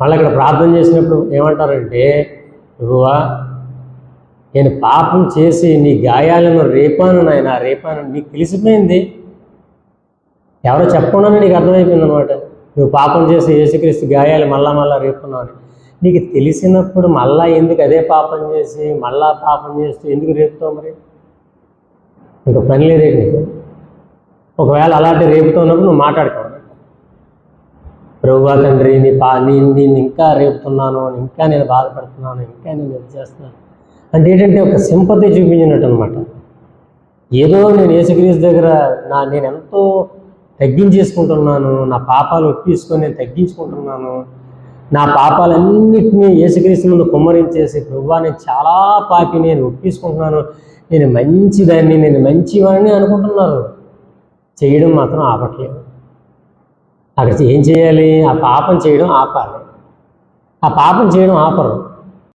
మళ్ళీ ఇక్కడ ప్రార్థన చేసినప్పుడు ఏమంటారంటే, ప్రభువా నేను పాపం చేసి నీ గాయాలను రేపాను నాయన, రేపాను. నీకు తెలిసిపోయింది, ఎవరో చెప్పకుండానే నీకు అర్థమైపోయింది అనమాట. నువ్వు పాపం చేసి యేసుక్రీస్తు గాయాలు మళ్ళా రేపుతున్నావు అని. నీకు తెలిసినప్పుడు మళ్ళా ఎందుకు అదే పాపం చేసి మళ్ళా పాపం చేస్తూ ఎందుకు రేపుతావు? మరి ఇంకా పని లేదేంటి నీకు? ఒకవేళ అలాంటి రేపుతున్నప్పుడు నువ్వు మాట్లాడుకోవాలి, ప్రభువా తండ్రి నేను ఇంకా రేపుతున్నాను, ఇంకా నేను బాధపడుతున్నాను, ఇంకా నేను ఇది చేస్తున్నాను అంటే ఏంటంటే ఒక సింపతి చూపించినట్టు అనమాట. ఏదో నేను యేసుక్రీస్తు దగ్గర నేను ఎంతో తగ్గించేసుకుంటున్నాను, నా పాపాలు ఒప్పించుకొని నేను తగ్గించుకుంటున్నాను, నా పాపాలన్నింటినీ యేసుక్రీస్తు ముందు కుమ్మరించేసి ప్రభువా నేను చాలా పాపి, నేను ఒప్పించుకుంటున్నాను, నేను మంచిదాన్ని, నేను మంచివాడిని అనుకుంటున్నారు. చేయడం మాత్రం ఆపట్లేదు. అక్కడ ఏం చేయాలి? ఆ పాపం చేయడం ఆపాలి. ఆ పాపం చేయడం ఆపరు.